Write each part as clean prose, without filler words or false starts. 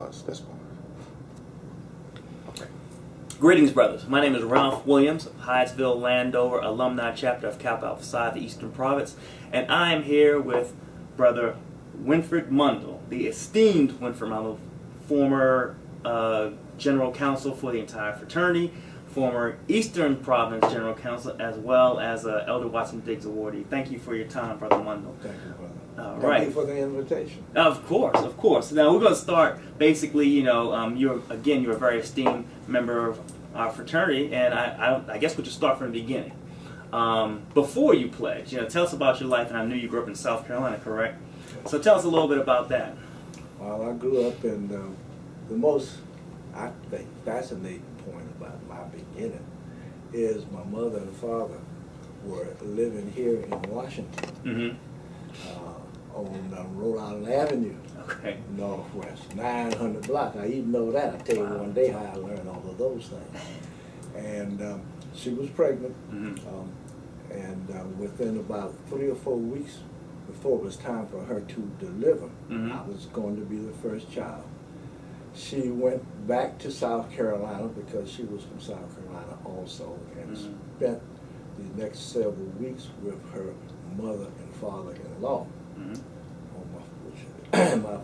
This one. Okay. Greetings, brothers. My name is Ralph Williams of Hyattsville, Landover, alumni chapter of Kappa Alpha Psi, the Eastern Province, and I am here with Brother Winfred Mundle, the esteemed Winfred Mundle, former General Counsel for the entire fraternity, former Eastern Province General Counsel, as well as Elder Watson Diggs Awardee. Thank you for your time, Brother Mundle. Thank you, brother. Right. Thank you for the invitation. Of course, of course. Now we're going to start. Basically, you're a very esteemed member of our fraternity, and I guess we'll just start from the beginning. Before you pledged, tell us about your life. And I knew you grew up in South Carolina, correct? So tell us a little bit about that. Well, I grew up in the most, I think, fascinating point about my beginning is my mother and father were living here in Washington. Mm-hmm. On Rhode Island Avenue, Okay. Northwest, 900 block. I even know that. I'll tell you one day how I learned all of those things. And she was pregnant, Mm-hmm. and within about 3 or 4 weeks before it was time for her to deliver, Mm-hmm. I was going to be the first child. She went back to South Carolina because she was from South Carolina also, and Mm-hmm. spent the next several weeks with her mother and father-in-law. Mm-hmm. My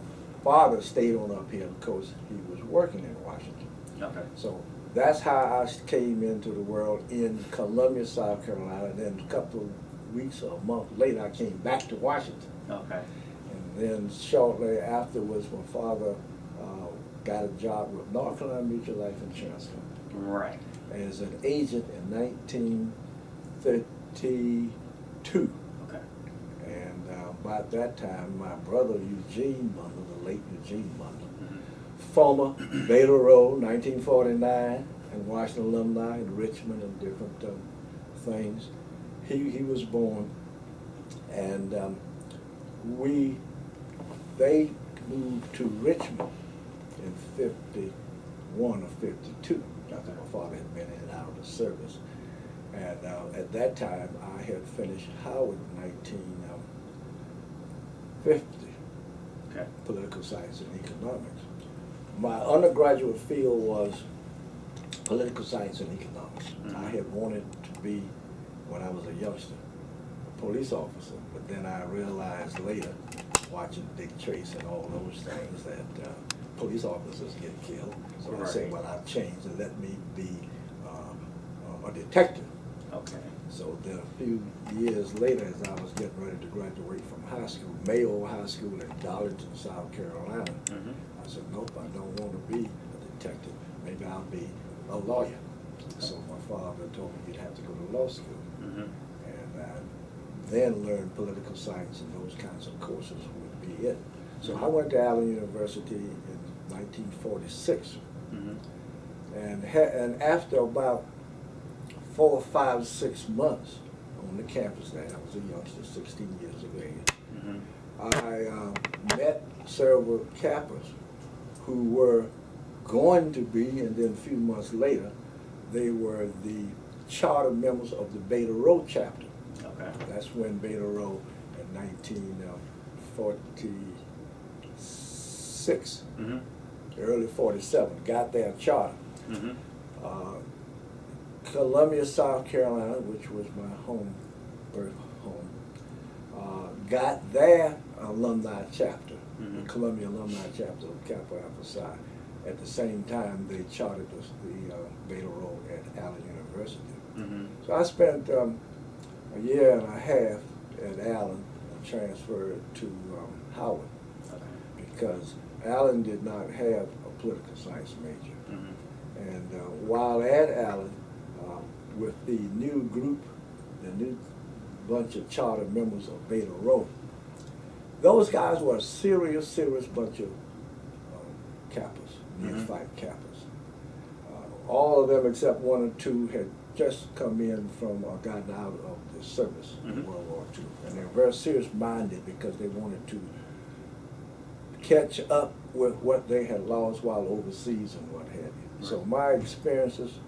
father stayed on up here because he was working in Washington. Okay. So that's how I came into the world in Columbia, South Carolina. Then a couple of weeks or a month later, I came back to Washington. Okay. And then shortly afterwards, my father got a job with North Carolina Mutual Life Insurance Company. Right. As an agent in 1932. Okay. And about that time, my brother Eugene Mundle, the late Eugene Mundle, Mm-hmm. former Beta Rho, 1949, and Washington alumni in Richmond and different things. He was born, and they moved to Richmond in 51 or 52. After my father had been in and out of the service. And at that time, I had finished Howard in 1950, Okay. political science and economics. My undergraduate field was political science and economics. Mm-hmm. I had wanted to be, when I was a youngster, a police officer, but then I realized later, watching Dick Trace and all those things, that police officers get killed. So I said, well, I've changed and let me be a detective. Okay. So then a few years later, as I was getting ready to graduate from high school, Mayo High School in Darlington, South Carolina, Mm-hmm. I said, nope, I don't want to be a detective. Maybe I'll be a lawyer. So my father told me you'd have to go to law school. Mm-hmm. And I then learned political science, and those kinds of courses would be it. So I went to Allen University in 1946. Mm-hmm. And after about 4, 5, 6 months on the campus there, I was a youngster, 16 years of age, Mm-hmm. I met several Kappas who were going to be, and then a few months later, they were the charter members of the Beta Rho Chapter. Okay. That's when Beta Rho in 1946, Mm-hmm. early 47, got their charter. Mm-hmm. Columbia, South Carolina, which was my birth home, got their alumni chapter, Mm-hmm. the Columbia alumni chapter of Kappa Alpha Psi. At the same time, they chartered the Beta Rho at Allen University. Mm-hmm. So I spent a year and a half at Allen and transferred to Howard Okay. because Allen did not have a political science major. Mm-hmm. And while at Allen, with the new group, the new bunch of charter members of Beta Rho, those guys were a serious bunch of Kappas, neophyte Kappas. All of them except 1 or 2 had just come in from or gotten out of the service in Mm-hmm. World War II. And they were very serious-minded because they wanted to catch up with what they had lost while overseas and what have you. Right. So my experiences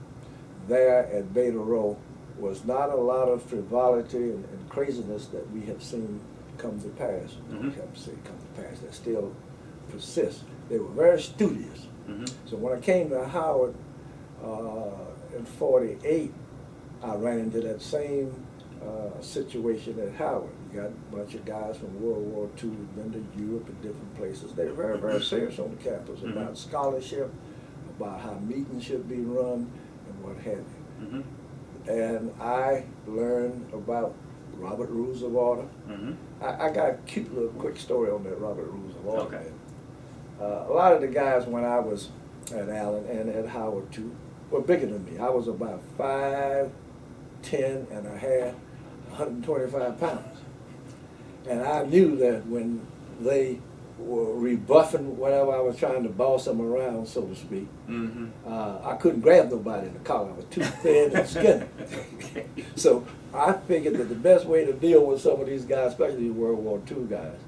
there at Beta Rho was not a lot of frivolity and craziness that we have seen come to pass. Mm-hmm. Have seen come to pass that still persists. They were very studious. Mm-hmm. So when I came to Howard in '48, I ran into that same situation at Howard. You got a bunch of guys from World War II who'd been to Europe and different places. They were very, very serious on the campus about scholarship, about how meetings should be run, and what have you. Mm-hmm. And I learned about Robert Rules of Order. Mm-hmm. I got a cute little quick story on that Robert Rules of Order. Okay. A lot of the guys when I was at Allen and at Howard too were bigger than me. I was about 5'10" and a half, 125 pounds. And I knew that when they were rebuffing whatever I was trying to boss them around, so to speak, I couldn't grab nobody in the collar. I was too thin and skinny. So I figured that the best way to deal with some of these guys, especially these World War II guys,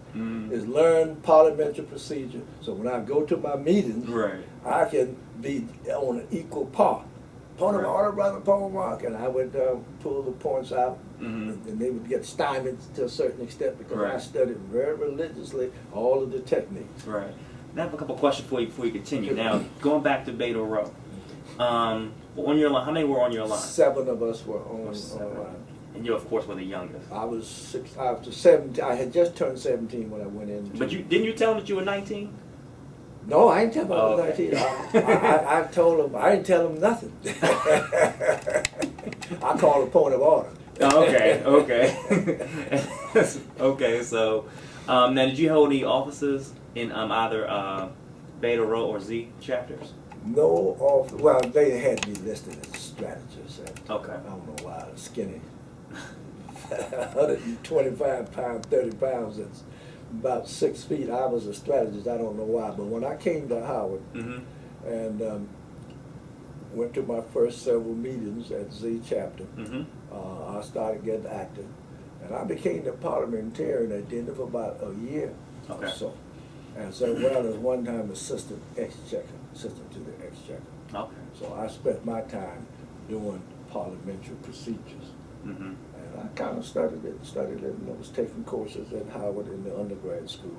is learn parliamentary procedure. So when I go to my meetings, I can be on an equal par. Point of order, Brother Paul Mark, and I would pull the points out, and they would get stymied to a certain extent because I studied very religiously all of the techniques. Right. Now I have a couple questions for you before you continue. Now, going back to Beta Rho, on your line, how many were on your line? 7 of us were on line. And you, of course, were the youngest. I was 6. I was 17. I had just turned 17 when I went in. But didn't you tell them that you were 19? No, I didn't tell them I was 19. I told them, I didn't tell them nothing. I called a point of order. Okay. Okay, so now did you hold any offices in either Beta Rho or Z chapters? No office. Well, they had me listed as a strategist. Okay. I don't know why. I was skinny. 125 pounds, 30 pounds. It's about 6 feet. I was a strategist. I don't know why. But when I came to Howard and went to my first several meetings at Z chapter, I started getting active. And I became the parliamentarian at the end of about a year or so. And so, well, as one time assistant to the exchequer. Okay. So I spent my time doing parliamentary procedures. And I kind of studied it and I was taking courses at Howard in the undergrad school,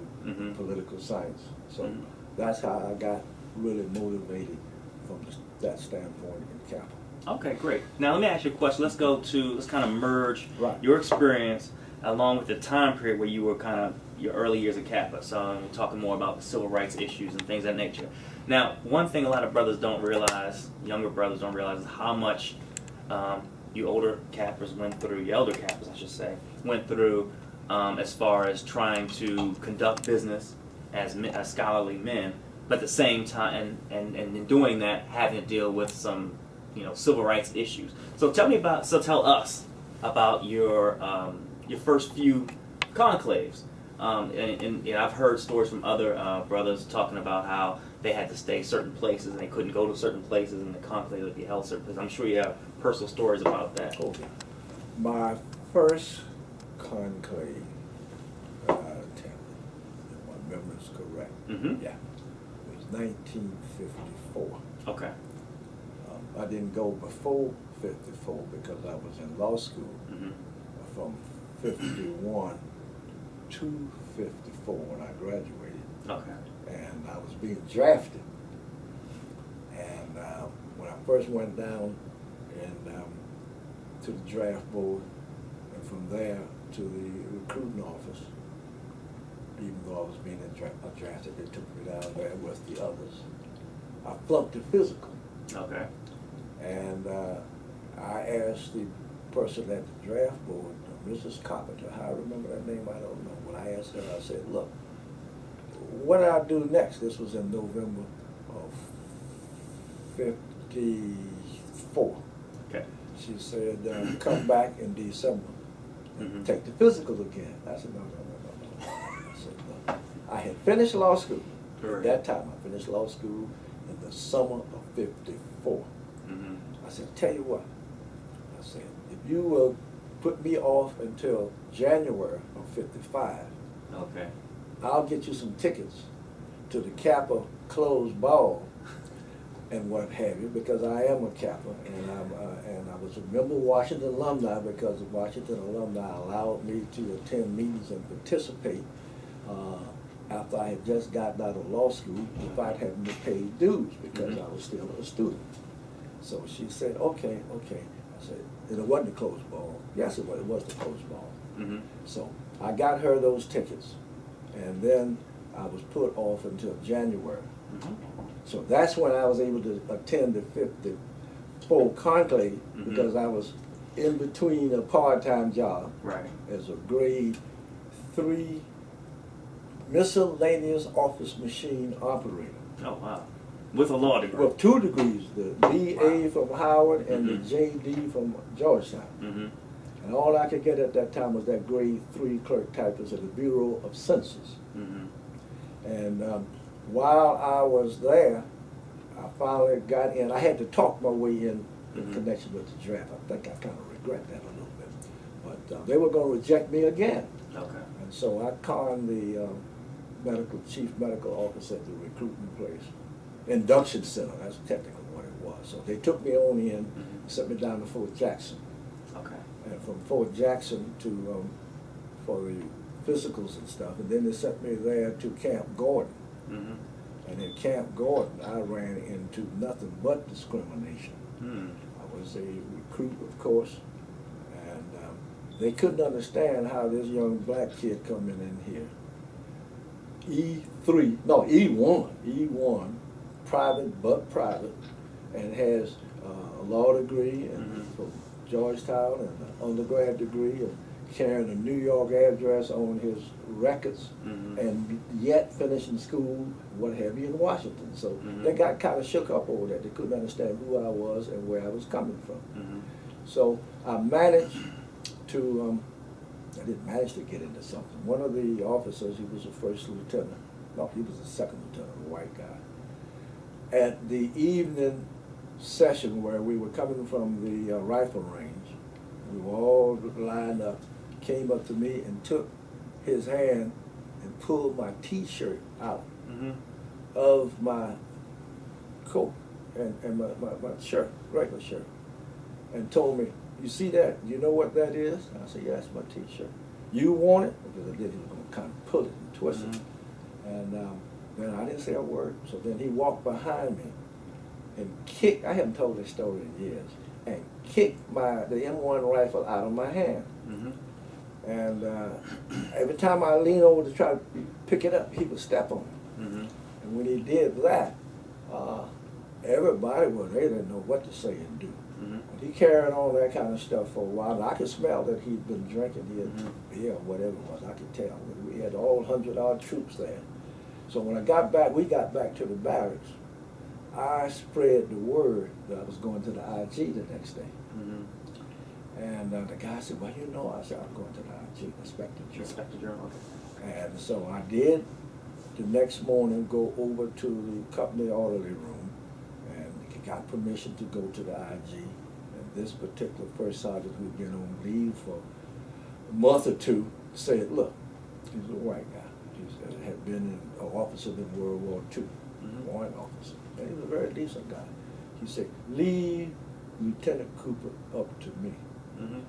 political science. So that's how I got really motivated from that standpoint in Kappa. Okay, great. Now let me ask you a question. Let's kind of merge your experience along with the time period where you were kind of your early years at Kappa. So I'm talking more about the civil rights issues and things of that nature. Now, one thing a lot of brothers don't realize, younger brothers don't realize, is how much you older Kappas went through, you elder Kappas, I should say, went through as far as trying to conduct business as scholarly men, but at the same time, and in doing that, having to deal with some, civil rights issues. So tell us about your first few conclaves. And I've heard stories from other brothers talking about how they had to stay certain places and they couldn't go to certain places and the conclave would be held certain places. I'm sure you have personal stories about that. Okay. My first conclave, if my memory is correct, was 1954. Okay. I didn't go before 54 because I was in law school from 51 to 54 when I graduated. Okay. And I was being drafted. And when I first went down to the draft board, and from there to the recruiting office, even though I was being drafted, they took me down there with the others. I flunked the physical. Okay. And I asked the person at the draft board, Mrs. Carpenter, how I remember that name, I don't know. When I asked her, I said, look, what do I do next? This was in November of 54. Okay. She said, come back in December and take the physical again. I said, no. I said, no. I had finished law school. At that time, I finished law school in the summer of 54. I said, tell you what, I said, if you will put me off until January of 55, okay, I'll get you some tickets to the Kappa closed ball and what have you, because I am a Kappa, and I was a member of Washington alumni because the Washington alumni allowed me to attend meetings and participate after I had just gotten out of law school without having to pay dues because I was still a student. So she said, okay. I said, and it wasn't a closed ball. Yes, it was the closed ball. So I got her those tickets, and then I was put off until January. So that's when I was able to attend the 54 conclave because I was in between a part-time job as a grade 3 miscellaneous office machine operator. Oh, wow. With a law degree? With 2 degrees, the BA from Howard and the JD from Georgetown. And all I could get at that time was that grade 3 clerk typist at the Bureau of Census. And while I was there, I finally got in. I had to talk my way in connection with the draft. I think I kind of regret that a little bit. But they were going to reject me again. And so I conned the chief medical officer at the recruiting place. Induction center, that's technically what it was. So they took me on in, sent me down to Fort Jackson. And from Fort Jackson to, for the physicals and stuff, and then they sent me there to Camp Gordon. And in Camp Gordon, I ran into nothing but discrimination. I was a recruit, of course, and they couldn't understand how this young black kid coming in here, E1, private but private, and has a law degree and from Georgetown and an undergrad degree and carrying a New York address on his records and yet finishing school, what have you, in Washington. So they got kind of shook up over that. They couldn't understand who I was and where I was coming from. So I managed to, I didn't manage to get into something. One of the officers, he was a first lieutenant. No, he was a second lieutenant, a white guy. At the evening session where we were coming from the rifle range, we were all lined up, came up to me and took his hand and pulled my T-shirt out of my coat and my shirt, regular shirt, and told me, you see that? You know what that is? I said, yeah, it's my T-shirt. You want it? Because I did, he was going to kind of pull it and twist it. And then I didn't say a word. So then he walked behind me and kicked, I haven't told this story in years, and kicked the M1 rifle out of my hand. And every time I leaned over to try to pick it up, he would step on it. And when he did that, everybody they didn't know what to say and do. He carried on that kind of stuff for a while. And I could smell that he'd been drinking. He had beer or whatever it was. I could tell. We had all 100-odd troops there. So when we got back to the barracks, I spread the word that I was going to the IG the next day. And the guy said, well, you know, I said, I'm going to the IG, Inspector General. And so I did the next morning go over to the company orderly room and got permission to go to the IG. And this particular first sergeant who'd been on leave for a month or two said, look, he's a white guy. He had been an officer in World War II, warrant officer. And he was a very decent guy. He said, leave Lieutenant Cooper up to me. And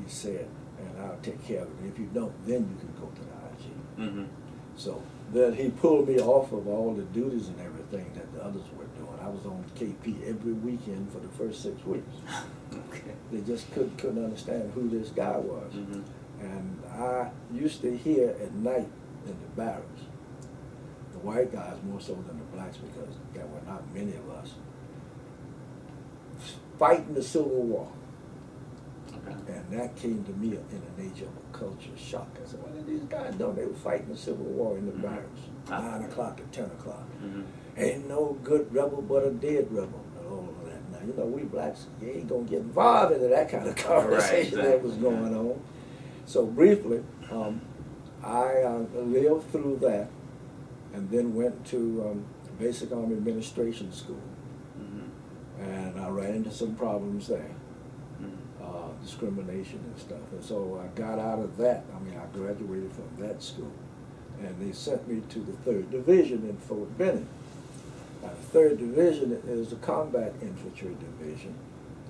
he said, and I'll take care of it. If you don't, then you can go to the IG. So then he pulled me off of all the duties and everything that the others were doing. I was on KP every weekend for the first 6 weeks. They just couldn't understand who this guy was. And I used to hear at night in the barracks, the white guys more so than the blacks because there were not many of us, fighting the Civil War. And that came to me in the nature of a culture shock. I said, what are these guys doing? They were fighting the Civil War in the barracks, 9 o'clock to 10 o'clock. Ain't no good rebel but a dead rebel and all of that. Now, you know, we blacks, you ain't going to get involved into that kind of conversation that was going on. So briefly, I lived through that and then went to Basic Army Administration School. And I ran into some problems there. Discrimination and stuff. And so I got out of that. I mean, I graduated from that school. And they sent me to the 3rd Division in Fort Benning. Now, the 3rd Division is a combat infantry division.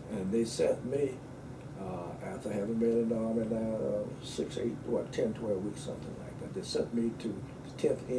And they sent me, after having been in the Army now 10, 12 weeks, something like that, they sent me to the 10th